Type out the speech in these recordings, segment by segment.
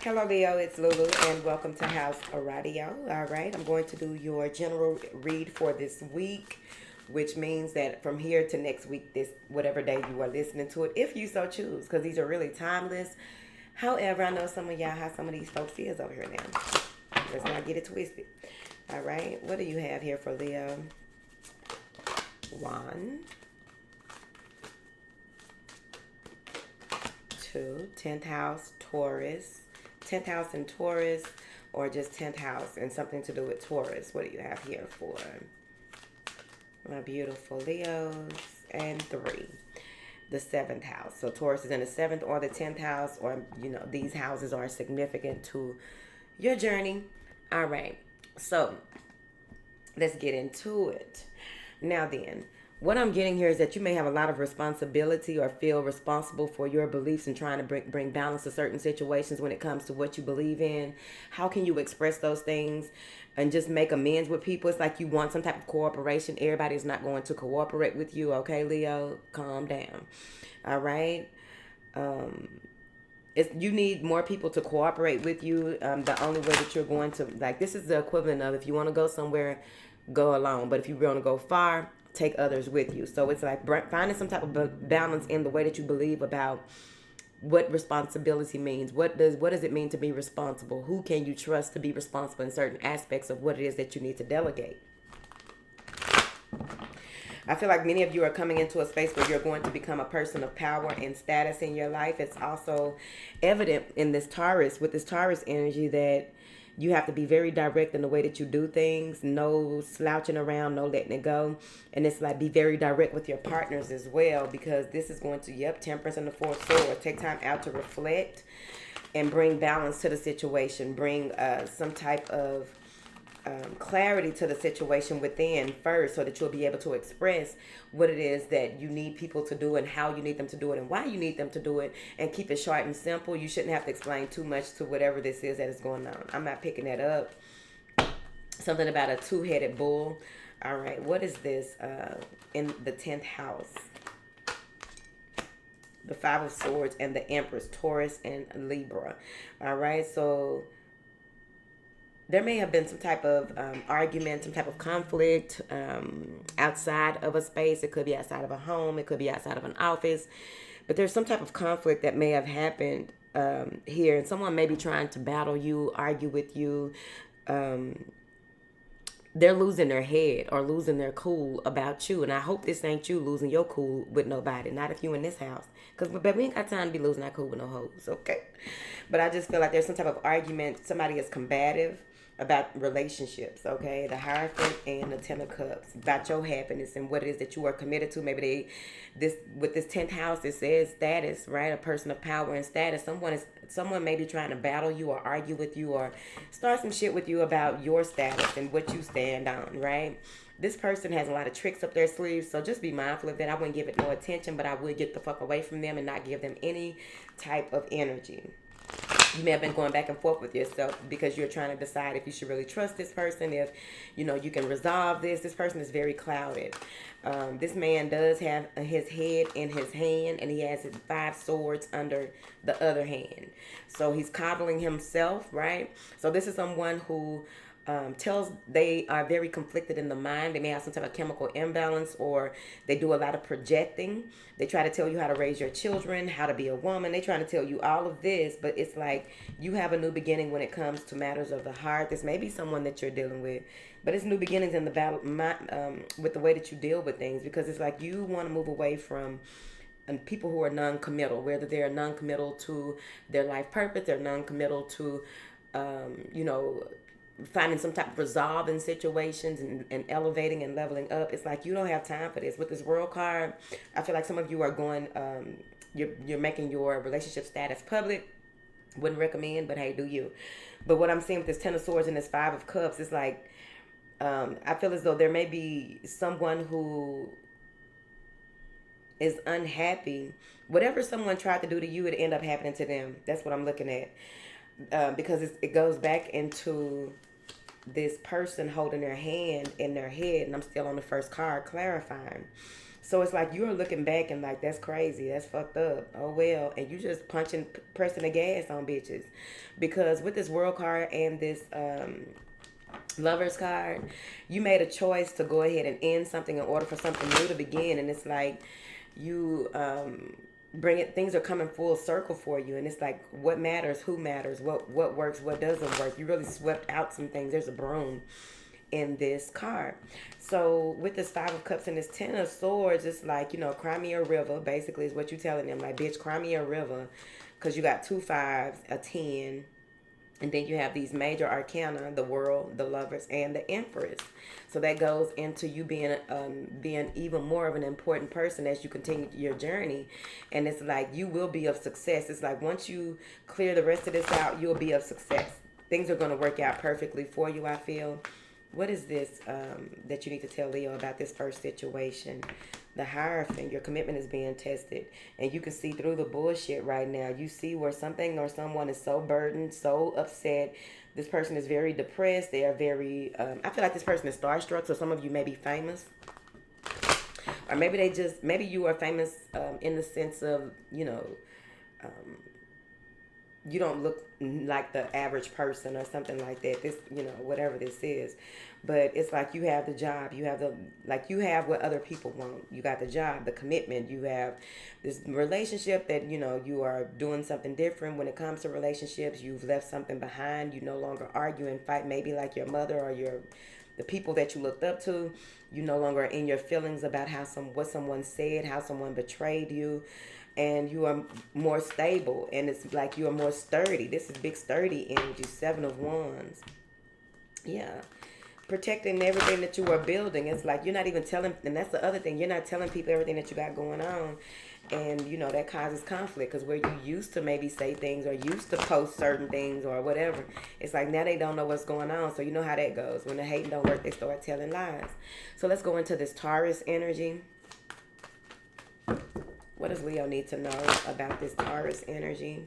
Hello, Leo. It's Lulu, and welcome to House of Radio. All right, I'm going to do your general read for this week, which means that from here to next week, this whatever day you are listening to it, if you so choose, because these are really timeless. However, I know some of y'all how some of these folks is over here now. Let's not get it twisted. All right, what do you have here for Leo? One, two, 10th house, Taurus. 10th house in Taurus, or just 10th house and something to do with Taurus. What do you have here for my beautiful Leos? And 3, the 7th house. So Taurus is in the 7th or the 10th house, or these houses are significant to your journey. All right, so let's get into it. Now then, what I'm getting here is that you may have a lot of responsibility or feel responsible for your beliefs and trying to bring balance to certain situations when it comes to what you believe in. How can you express those things and just make amends with people? It's like you want some type of cooperation. Everybody's not going to cooperate with you. Okay, Leo, calm down. All right. You need more people to cooperate with you. The only way that you're going to, like, this is the equivalent of if you want to go somewhere, go alone. But if you want to go far, take others with you. So it's like finding some type of balance in the way that you believe about what responsibility means. What does it mean to be responsible? Who can you trust to be responsible in certain aspects of what it is that you need to delegate? I feel like many of you are coming into a space where you're going to become a person of power and status in your life. It's also evident in this Taurus, with this Taurus energy, that you have to be very direct in the way that you do things. No slouching around, no letting it go. And it's like be very direct with your partners as well, because this is going to, Temperance and the Fourth Sword. Take time out to reflect and bring balance to the situation. Bring some type of clarity to the situation within first, so that you'll be able to express what it is that you need people to do and how you need them to do it and why you need them to do it, and keep it short and simple. You shouldn't have to explain too much to whatever this is that is going on. I'm not picking that up. Something about a two-headed bull. All right, what is this in the 10th house? The 5 of Swords and the Empress, Taurus and Libra. All right, so there may have been some type of argument, some type of conflict outside of a space. It could be outside of a home. It could be outside of an office. But there's some type of conflict that may have happened here. And someone may be trying to battle you, argue with you. They're losing their head or losing their cool about you. And I hope this ain't you losing your cool with nobody. Not if you in this house. Because we ain't got time to be losing our cool with no hoes. Okay. But I just feel like there's some type of argument. Somebody is combative about relationships, okay? The Hierophant and the 10 of Cups, about your happiness and what it is that you are committed to. Maybe with this 10th house, it says status, right? A person of power and status. Someone may be trying to battle you or argue with you or start some shit with you about your status and what you stand on, right? This person has a lot of tricks up their sleeves, so just be mindful of that. I wouldn't give it no attention, but I would get the fuck away from them and not give them any type of energy. You may have been going back and forth with yourself because you're trying to decide if you should really trust this person, if you can resolve this. This person is very clouded. This man does have his head in his hand, and he has his 5 swords under the other hand. So he's coddling himself, right? So this is someone who tells they are very conflicted in the mind. They may have some type of chemical imbalance, or they do a lot of projecting. They try to tell you how to raise your children, how to be a woman. They try to tell you all of this, but it's like you have a new beginning when it comes to matters of the heart. This may be someone that you're dealing with, but it's new beginnings in the battle with the way that you deal with things, because it's like you want to move away from people who are non-committal, whether they're non-committal to their life purpose, they're non-committal to finding some type of resolve in situations and elevating and leveling up. It's like you don't have time for this. With this World card, I feel like some of you are going, you're making your relationship status public. Wouldn't recommend, but hey, do you. But what I'm seeing with this 10 of Swords and this 5 of Cups is like, I feel as though there may be someone who is unhappy. Whatever someone tried to do to you, it end up happening to them. That's what I'm looking at. Because it goes back into this person holding their hand in their head, and I'm still on the first card clarifying. So it's like you're looking back and like, that's crazy, that's fucked up. Oh well, and you just pressing the gas on bitches, because with this world card and this lovers card, you made a choice to go ahead and end something in order for something new to begin, and it's like you bring it. Things are coming full circle for you, and it's like what matters, who matters, what works, what doesn't work. You really swept out some things. There's a broom in this card. So with this Five of Cups and this Ten of Swords, it's like, cry me a river, basically is what you're telling them. Like, bitch, cry me a river, because you got two fives, a 10, and then you have these major arcana, the World, the Lovers, and the Empress. So that goes into you being even more of an important person as you continue your journey. And it's like you will be of success. It's like once you clear the rest of this out, you'll be of success. Things are going to work out perfectly for you, I feel. What is this that you need to tell Leo about this first situation? The Hierophant, your commitment is being tested. And you can see through the bullshit right now. You see where something or someone is so burdened, so upset. This person is very depressed. They are very, I feel like this person is starstruck. So some of you may be famous. Or maybe you are famous in the sense of, you don't look like the average person or something like that. This, whatever this is. But it's like you have the job. You have what other people want. You got the job, the commitment. You have this relationship that, you are doing something different when it comes to relationships. You've left something behind. You no longer argue and fight, maybe like your mother or the people that you looked up to. You no longer are in your feelings about what someone said, how someone betrayed you. And you are more stable, and it's like you are more sturdy. This is big sturdy energy, 7 of Wands. Yeah. Protecting everything that you are building. It's like you're not even telling, and that's the other thing, you're not telling people everything that you got going on. And, that causes conflict, because where you used to maybe say things or used to post certain things or whatever, it's like now they don't know what's going on. So you know how that goes. When the hating don't work, they start telling lies. So let's go into this Taurus energy. What does Leo need to know about this Taurus energy?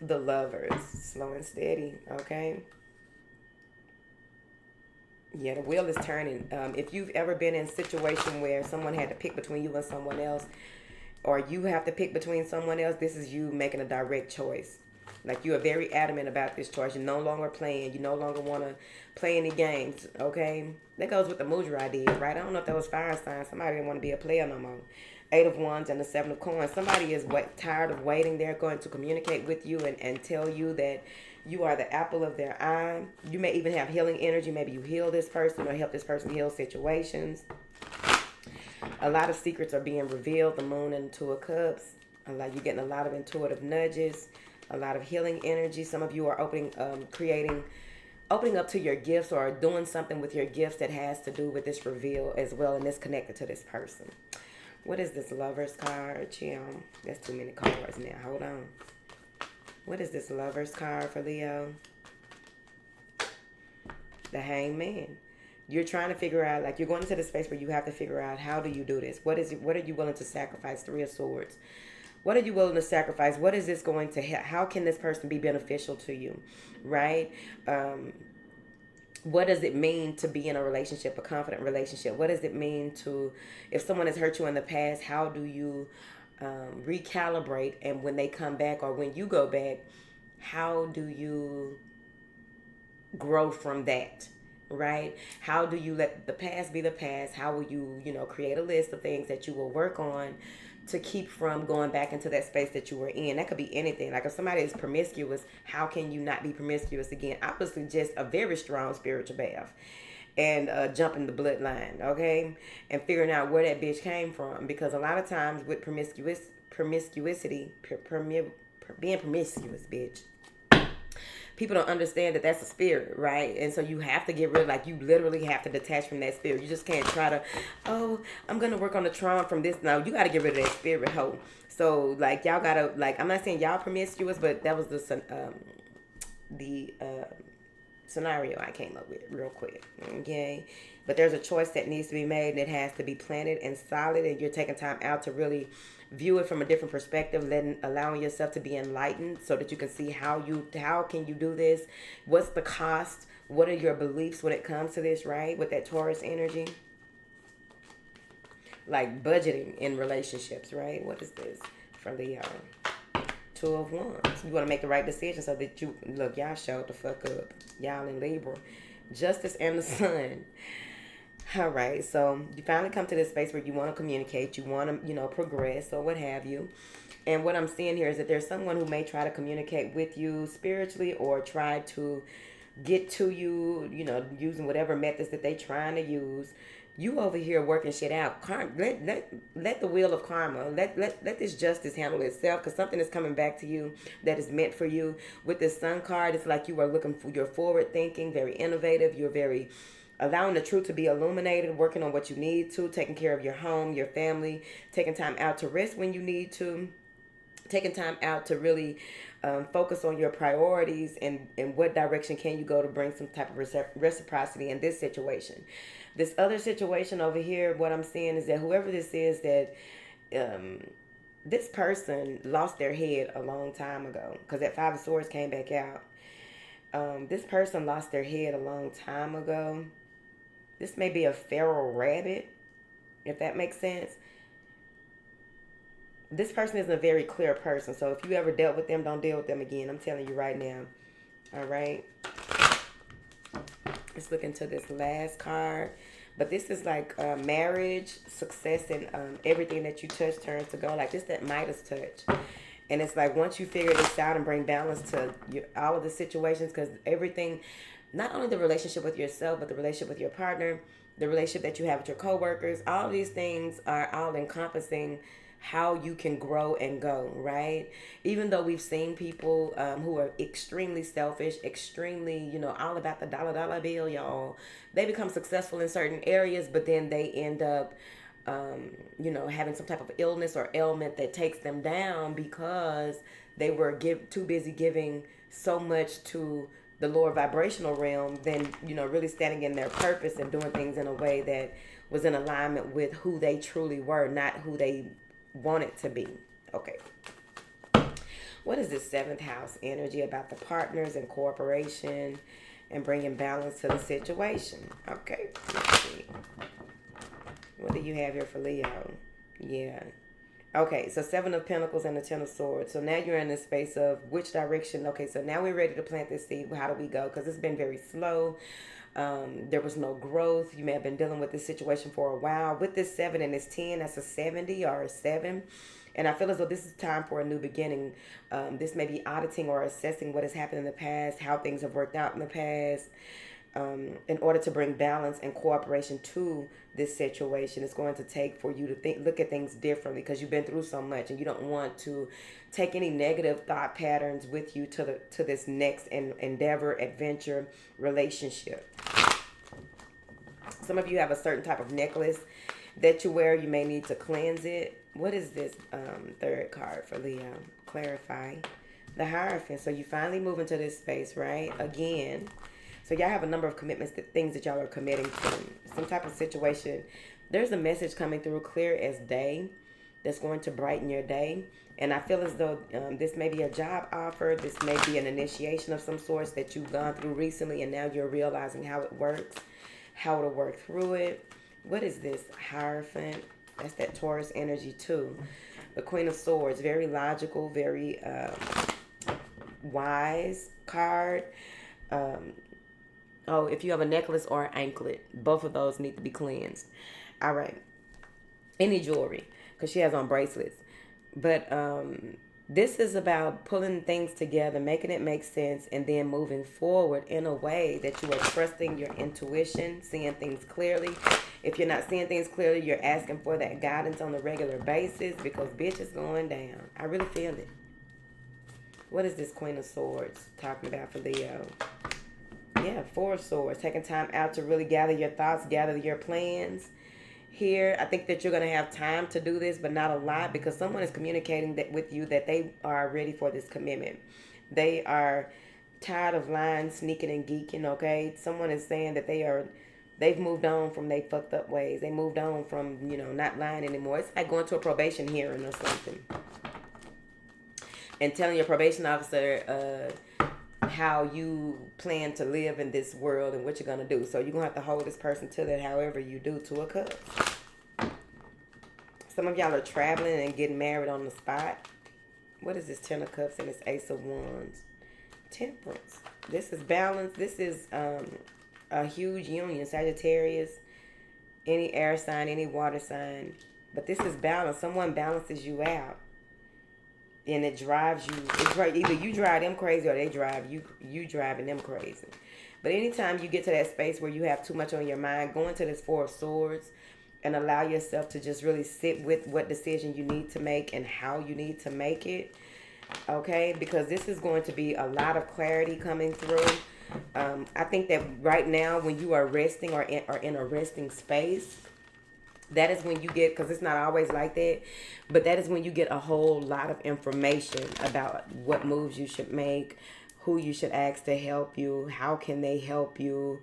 The Lovers, slow and steady, okay? Yeah, the wheel is turning. If you've ever been in a situation where someone had to pick between you and someone else, or you have to pick between someone else, this is you making a direct choice. Like, you are very adamant about this choice. You're no longer playing. You no longer want to play any games, okay? That goes with the Mudra I did, right? I don't know if that was fire sign. Somebody didn't want to be a player no more. 8 of Wands and the 7 of Coins. Somebody is tired of waiting. They're going to communicate with you and tell you that you are the apple of their eye. You may even have healing energy. Maybe you heal this person or help this person heal situations. A lot of secrets are being revealed. The Moon and 2 of Cups. You're getting a lot of intuitive nudges. A lot of healing energy. Some of you are opening up to your gifts or doing something with your gifts that has to do with this reveal as well, and it's connected to this person. What is this Lovers card? Chill. That's too many cards now. Hold on. What is this Lovers card for Leo? The Hangman. You're trying to figure out, like, you're going into the space where you have to figure out, how do you do this? What are you willing to sacrifice? 3 of Swords. What are you willing to sacrifice? What is this going to help? How can this person be beneficial to you, right? What does it mean to be in a relationship, a confident relationship? What does it mean if someone has hurt you in the past, how do you recalibrate? And when they come back or when you go back, how do you grow from that, right? How do you let the past be the past? How will you, create a list of things that you will work on to keep from going back into that space that you were in? That could be anything. Like, if somebody is promiscuous, how can you not be promiscuous again? Obviously, just a very strong spiritual bath and jumping the bloodline, okay? And figuring out where that bitch came from. Because a lot of times with promiscuity, being promiscuous, bitch, people don't understand that that's a spirit, right? And so you have to get rid of, you literally have to detach from that spirit. You just can't try to, I'm going to work on the trauma from this. No, you got to get rid of that spirit, ho. So, y'all got to, I'm not saying y'all promiscuous, but that was the scenario I came up with real quick, okay? But there's a choice that needs to be made, and it has to be planted and solid, and you're taking time out to really view it from a different perspective, allowing yourself to be enlightened so that you can see how can you do this, what's the cost, What are your beliefs when it comes to this, right? With that Taurus energy. Like budgeting in relationships, right? What is this for Leo? Two of Wands. You want to make the right decision so that you, look, y'all showed the fuck up. Y'all in Libra. Justice and the Sun. All right, so you finally come to this space where you want to communicate, you want to, progress or what have you. And what I'm seeing here is that there's someone who may try to communicate with you spiritually or try to get to you, using whatever methods that they trying to use. You over here working shit out. Let the wheel of karma, let this justice handle itself, because something is coming back to you that is meant for you. With this Sun card, it's like you are looking for, you're forward thinking, very innovative, you're very allowing the truth to be illuminated, working on what you need to, taking care of your home, your family, taking time out to rest when you need to, taking time out to really focus on your priorities and what direction can you go to bring some type of reciprocity in this situation. This other situation over here, what I'm seeing is that whoever this is, that this person lost their head a long time ago, because that Five of Swords came back out. This person lost their head a long time ago. This may be a feral rabbit, if that makes sense. This person isn't a very clear person, so if you ever dealt with them, don't deal with them again. I'm telling you right now. All right. Let's look into this last card. But this is like marriage, success, and everything that you touch turns to gold. Like this, that Midas touch. And it's like once you figure this out and bring balance to all of the situations, because everything, not only the relationship with yourself, but the relationship with your partner, the relationship that you have with your coworkers, all of these things are all encompassing how you can grow and go, right? Even though we've seen people who are extremely selfish, extremely, all about the dollar bill, y'all. They become successful in certain areas, but then they end up, having some type of illness or ailment that takes them down because they were too busy giving so much to the lower vibrational realm than, really standing in their purpose and doing things in a way that was in alignment with who they truly were, not who they want it to be. Okay. What is this 7th house energy about the partners and cooperation and bringing balance to the situation? Okay. Let's see. What do you have here for Leo? Yeah. Okay, so 7 of Pentacles and the 10 of Swords. So now you're in this space of which direction. Okay, so now we're ready to plant this seed. How do we go? Because it's been very slow. There was no growth. You may have been dealing with this situation for a while. With this 7 and this 10, that's a 70 or a 7. And I feel as though this is time for a new beginning. This may be auditing or assessing what has happened in the past, how things have worked out in the past. In order to bring balance and cooperation to this situation, it's going to take for you to look at things differently, because you've been through so much and you don't want to take any negative thought patterns with you to this next endeavor, adventure, relationship. Some of you have a certain type of necklace that you wear. You may need to cleanse it. What is this 3rd card for Leo? Clarify. The Hierophant. So you finally move into this space, right? Again. So y'all have a number of commitments, things that y'all are committing to. Some type of situation. There's a message coming through clear as day that's going to brighten your day. And I feel as though this may be a job offer. This may be an initiation of some sort that you've gone through recently, and now you're realizing how it works, how to work through it. What is this? Hierophant. That's that Taurus energy too. The Queen of Swords. Very logical, very wise card. Oh, if you have a necklace or an anklet, both of those need to be cleansed. All right. Any jewelry, because she has on bracelets. But this is about pulling things together, making it make sense, and then moving forward in a way that you are trusting your intuition, seeing things clearly. If you're not seeing things clearly, you're asking for that guidance on a regular basis, because bitch is going down. I really feel it. What is this Queen of Swords talking about for Leo? Yeah, 4 of Swords. Taking time out to really gather your thoughts, gather your plans. Here, I think that you're going to have time to do this, but not a lot, because someone is communicating that with you that they are ready for this commitment. They are tired of lying, sneaking, and geeking, okay? Someone is saying that they've moved on from their fucked up ways. They moved on from, not lying anymore. It's like going to a probation hearing or something. And telling your probation officer, about how you plan to live in this world and what you're going to do. So you're going to have to hold this person to that however you do. Two of Cups. Some of y'all are traveling and getting married on the spot. What is this? 10 of Cups and this Ace of Wands. Temperance. This is balance. This is a huge union. Sagittarius, any air sign, any water sign. But this is balance. Someone balances you out. And it drives you. It's right. Either you drive them crazy or they drive you driving them crazy. But anytime you get to that space where you have too much on your mind, go into this Four of Swords and allow yourself to just really sit with what decision you need to make and how you need to make it. Okay? Because this is going to be a lot of clarity coming through. I think that right now when you are resting or in a resting space, that is when you get, because it's not always like that, but that is when you get a whole lot of information about what moves you should make, who you should ask to help you, how can they help you.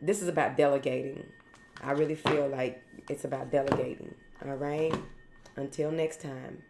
This is about delegating. I really feel like it's about delegating. All right? Until next time.